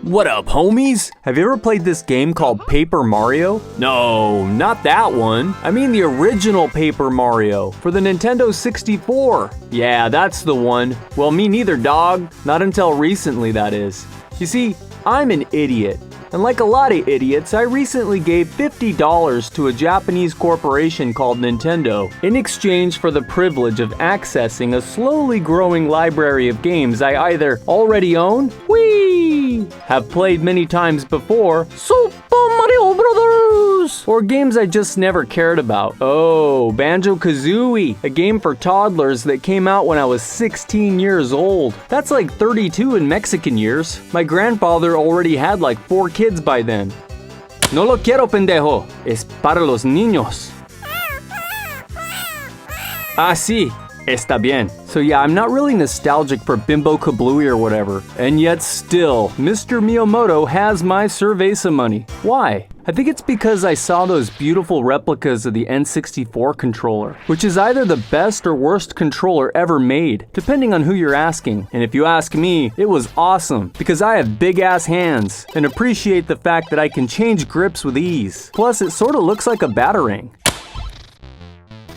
What up, homies? Have you ever played this game called Paper Mario? No, not that one. I mean the original Paper Mario for the Nintendo 64. Yeah, that's the one. Well, me neither, dog. Not until recently, that is. You see, I'm an idiot. And like a lot of idiots, I recently gave $50 to a Japanese corporation called Nintendo in exchange for the privilege of accessing a slowly growing library of games I either already own, have played many times before, Super Mario Brothers, or games I just never cared about. Oh, Banjo-Kazooie, a game for toddlers that came out when I was 16 years old. That's like 32 in Mexican years. My grandfather already had like 4 kids by then. No lo quiero, pendejo. Es para los niños. Ah, sí. Está bien. So yeah, I'm not really nostalgic for Bimbo Kablooey or whatever. And yet still, Mr. Miyamoto has my Cerveza money. Why? I think it's because I saw those beautiful replicas of the N64 controller, which is either the best or worst controller ever made, depending on who you're asking. And if you ask me, it was awesome, because I have big ass hands, and appreciate the fact that I can change grips with ease. Plus, it sorta looks like a Batarang.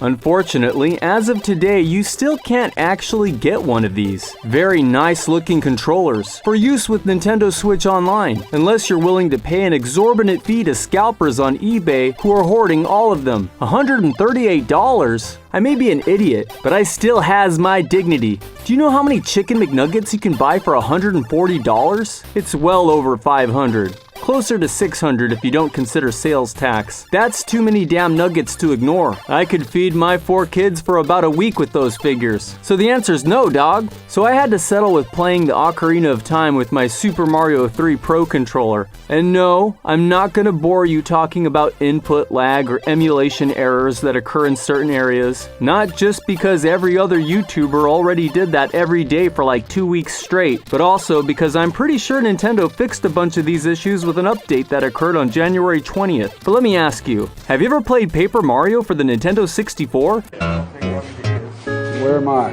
Unfortunately, as of today, you still can't actually get one of these very nice looking controllers for use with Nintendo Switch Online, unless you're willing to pay an exorbitant fee to scalpers on eBay who are hoarding all of them. $138? I may be an idiot, but I still has my dignity. Do you know how many Chicken McNuggets you can buy for $140? It's well over 500. Closer to 600 if you don't consider sales tax. That's too many damn nuggets to ignore. I could feed my 4 kids for about a week with those figures. So the answer's no, dog. So I had to settle with playing the Ocarina of Time with my Super Mario 3 Pro controller. And no, I'm not gonna bore you talking about input lag or emulation errors that occur in certain areas. Not just because every other YouTuber already did that every day for like 2 weeks straight, but also because I'm pretty sure Nintendo fixed a bunch of these issues with an update that occurred on January 20th. But let me ask you, have you ever played Paper Mario for the Nintendo 64? Where am I?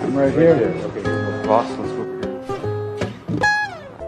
I'm right here. Okay, boss, let's go.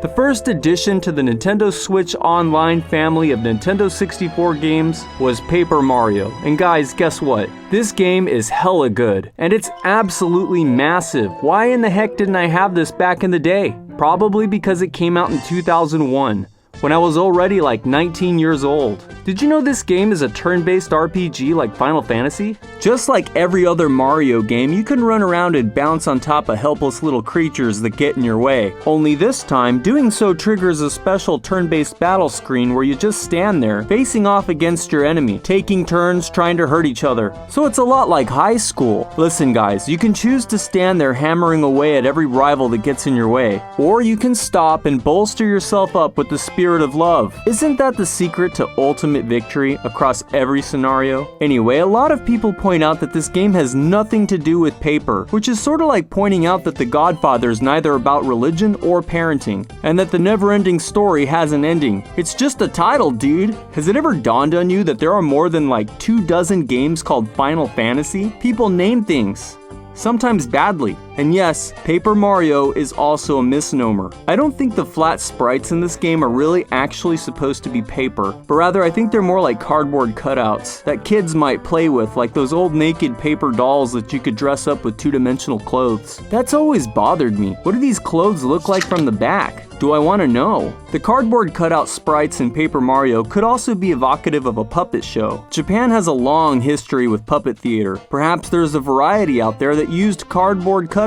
The first addition to the Nintendo Switch Online family of Nintendo 64 games was Paper Mario. And guys, guess what? This game is hella good, and it's absolutely massive. Why in the heck didn't I have this back in the day? Probably because it came out in 2001, when I was already like 19 years old. Did you know this game is a turn-based RPG like Final Fantasy? Just like every other Mario game, you can run around and bounce on top of helpless little creatures that get in your way. Only this time, doing so triggers a special turn-based battle screen where you just stand there, facing off against your enemy, taking turns trying to hurt each other. So it's a lot like high school. Listen guys, you can choose to stand there hammering away at every rival that gets in your way, or you can stop and bolster yourself up with the spirit of love. Isn't that the secret to ultimate victory across every scenario? Anyway, a lot of people point out that this game has nothing to do with paper, which is sort of like pointing out that The Godfather is neither about religion or parenting, and that the never-ending story has an ending. It's just a title, dude. Has it ever dawned on you that there are more than like 24 games called Final Fantasy? People name things, sometimes badly. And yes, Paper Mario is also a misnomer. I don't think the flat sprites in this game are really actually supposed to be paper, but rather I think they're more like cardboard cutouts that kids might play with, like those old naked paper dolls that you could dress up with 2-dimensional clothes. That's always bothered me. What do these clothes look like from the back? Do I want to know? The cardboard cutout sprites in Paper Mario could also be evocative of a puppet show. Japan has a long history with puppet theater. Perhaps there's a variety out there that used cardboard cutouts.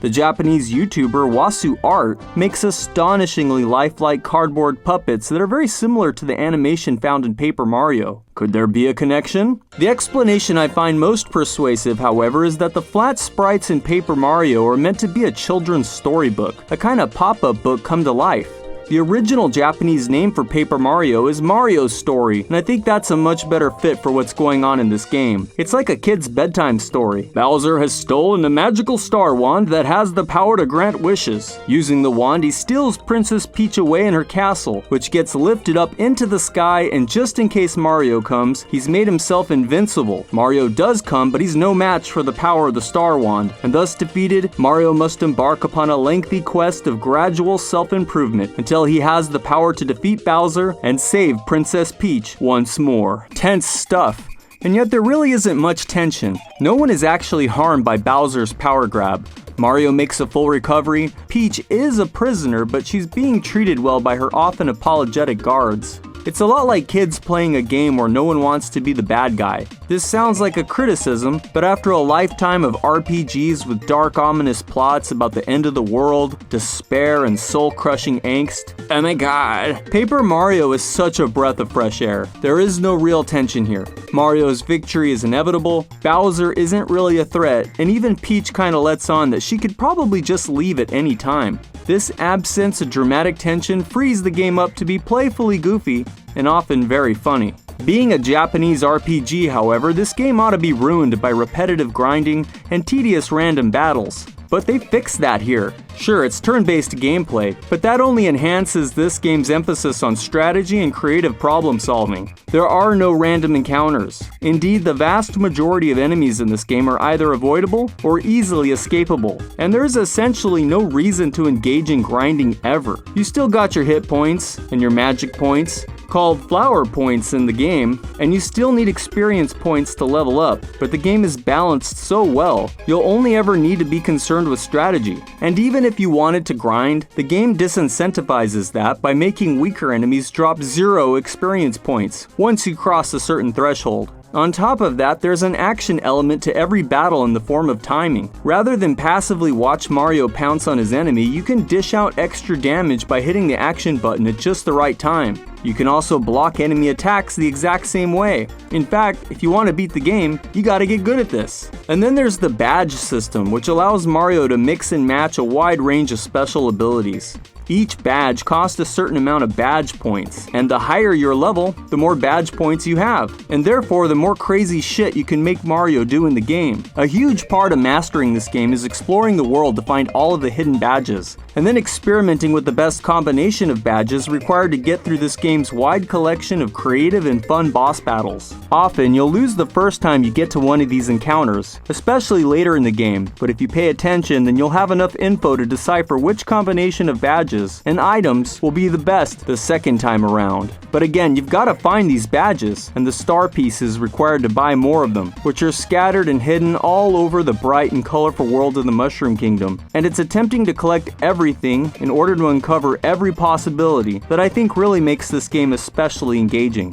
The Japanese YouTuber Wasu Art makes astonishingly lifelike cardboard puppets that are very similar to the animation found in Paper Mario. Could there be a connection? The explanation I find most persuasive, however, is that the flat sprites in Paper Mario are meant to be a children's storybook, a kind of pop-up book come to life. The original Japanese name for Paper Mario is Mario's Story, and I think that's a much better fit for what's going on in this game. It's like a kid's bedtime story. Bowser has stolen a magical star wand that has the power to grant wishes. Using the wand, he steals Princess Peach away in her castle, which gets lifted up into the sky, and just in case Mario comes, he's made himself invincible. Mario does come, but he's no match for the power of the Star Wand, and thus defeated, Mario must embark upon a lengthy quest of gradual self-improvement until he has the power to defeat Bowser and save Princess Peach once more. Tense stuff. And yet there really isn't much tension. No one is actually harmed by Bowser's power grab. Mario makes a full recovery. Peach is a prisoner, but she's being treated well by her often apologetic guards. It's a lot like kids playing a game where no one wants to be the bad guy. This sounds like a criticism, but after a lifetime of RPGs with dark, ominous plots about the end of the world, despair, and soul-crushing angst, oh my god, Paper Mario is such a breath of fresh air. There is no real tension here. Mario's victory is inevitable, Bowser isn't really a threat, and even Peach kinda lets on that she could probably just leave at any time. This absence of dramatic tension frees the game up to be playfully goofy and often very funny. Being a Japanese RPG, however, this game ought to be ruined by repetitive grinding and tedious random battles. But they fixed that here. Sure, it's turn-based gameplay, but that only enhances this game's emphasis on strategy and creative problem solving. There are no random encounters. Indeed, the vast majority of enemies in this game are either avoidable or easily escapable, and there's essentially no reason to engage in grinding ever. You still got your hit points and your magic points, called flower points in the game, and you still need experience points to level up, but the game is balanced so well, you'll only ever need to be concerned with strategy. And even if you wanted to grind, the game disincentivizes that by making weaker enemies drop 0 experience points once you cross a certain threshold. On top of that, there's an action element to every battle in the form of timing. Rather than passively watch Mario pounce on his enemy, you can dish out extra damage by hitting the action button at just the right time. You can also block enemy attacks the exact same way. In fact, if you want to beat the game, you gotta get good at this. And then there's the badge system, which allows Mario to mix and match a wide range of special abilities. Each badge costs a certain amount of badge points, and the higher your level, the more badge points you have, and therefore the more crazy shit you can make Mario do in the game. A huge part of mastering this game is exploring the world to find all of the hidden badges, and then experimenting with the best combination of badges required to get through this game's wide collection of creative and fun boss battles. Often, you'll lose the first time you get to one of these encounters, especially later in the game, but if you pay attention, then you'll have enough info to decipher which combination of badges and items will be the best the second time around. But again, you've got to find these badges, and the star pieces required to buy more of them, which are scattered and hidden all over the bright and colorful world of the Mushroom Kingdom. And it's attempting to collect everything in order to uncover every possibility that I think really makes this game especially engaging.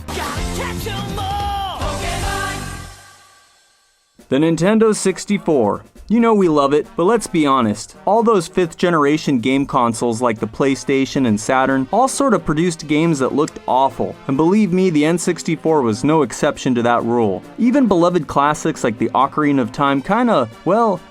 The Nintendo 64. You know we love it, but let's be honest, all those 5th generation game consoles like the PlayStation and Saturn all sort of produced games that looked awful, and believe me, the N64 was no exception to that rule. Even beloved classics like the Ocarina of Time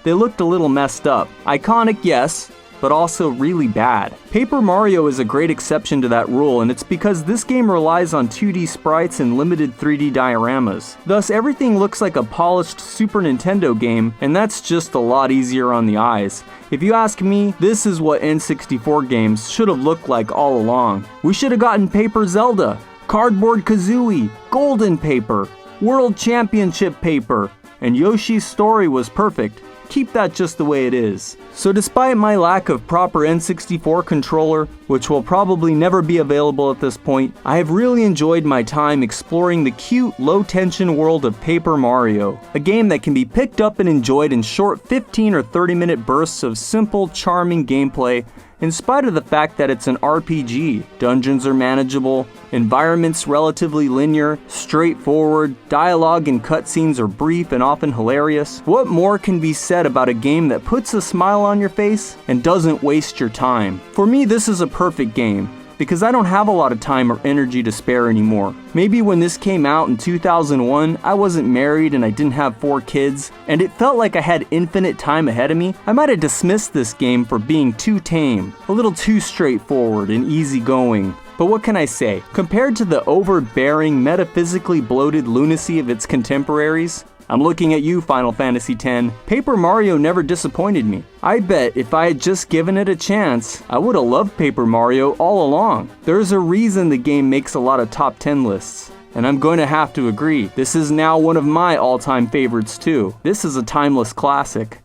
they looked a little messed up. Iconic, yes, but also really bad. Paper Mario is a great exception to that rule, and it's because this game relies on 2D sprites and limited 3D dioramas. Thus, everything looks like a polished Super Nintendo game, and that's just a lot easier on the eyes. If you ask me, this is what N64 games should have looked like all along. We should have gotten Paper Zelda, Cardboard Kazooie, Golden Paper, World Championship Paper, and Yoshi's Story was perfect. Keep that just the way it is. So despite my lack of proper N64 controller, which will probably never be available at this point, I have really enjoyed my time exploring the cute, low-tension world of Paper Mario, a game that can be picked up and enjoyed in short 15 or 30-minute bursts of simple, charming gameplay, in spite of the fact that it's an RPG. Dungeons are manageable, environments relatively linear, straightforward, dialogue and cutscenes are brief and often hilarious. What more can be said about a game that puts a smile on your face and doesn't waste your time? For me, this is a perfect game. because I don't have a lot of time or energy to spare anymore. Maybe when this came out in 2001, I wasn't married and I didn't have 4 kids, and it felt like I had infinite time ahead of me. I might have dismissed this game for being too tame, a little too straightforward and easygoing. But what can I say? Compared to the overbearing, metaphysically bloated lunacy of its contemporaries, I'm looking at you, Final Fantasy X. Paper Mario never disappointed me. I bet if I had just given it a chance, I would have loved Paper Mario all along. There's a reason the game makes a lot of top 10 lists. And I'm going to have to agree, this is now one of my all-time favorites too. This is a timeless classic.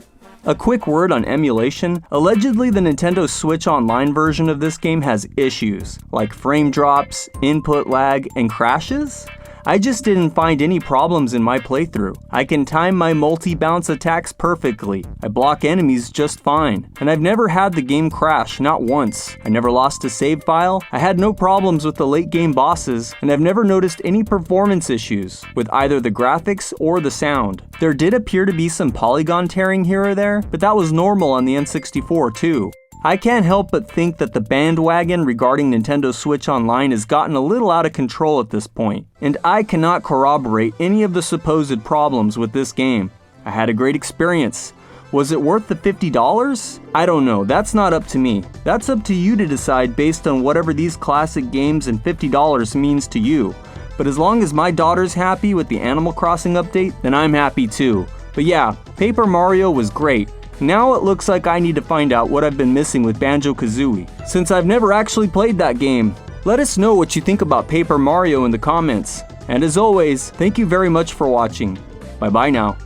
A quick word on emulation. Allegedly, the Nintendo Switch Online version of this game has issues, like frame drops, input lag, and crashes. I just didn't find any problems in my playthrough. I can time my multi-bounce attacks perfectly. I block enemies just fine. And I've never had the game crash, not once. I never lost a save file. I had no problems with the late game bosses, and I've never noticed any performance issues with either the graphics or the sound. There did appear to be some polygon tearing here or there, but that was normal on the N64 too. I can't help but think that the bandwagon regarding Nintendo Switch Online has gotten a little out of control at this point, and I cannot corroborate any of the supposed problems with this game. I had a great experience. Was it worth the $50? I don't know, that's not up to me. That's up to you to decide based on whatever these classic games and $50 means to you. But as long as my daughter's happy with the Animal Crossing update, then I'm happy too. But yeah, Paper Mario was great. Now it looks like I need to find out what I've been missing with Banjo-Kazooie, since I've never actually played that game. Let us know what you think about Paper Mario in the comments. And as always, thank you very much for watching. Bye-bye now.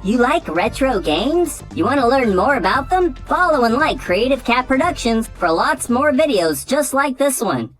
You like retro games? You want to learn more about them? Follow and like Creative Cat Productions for lots more videos just like this one.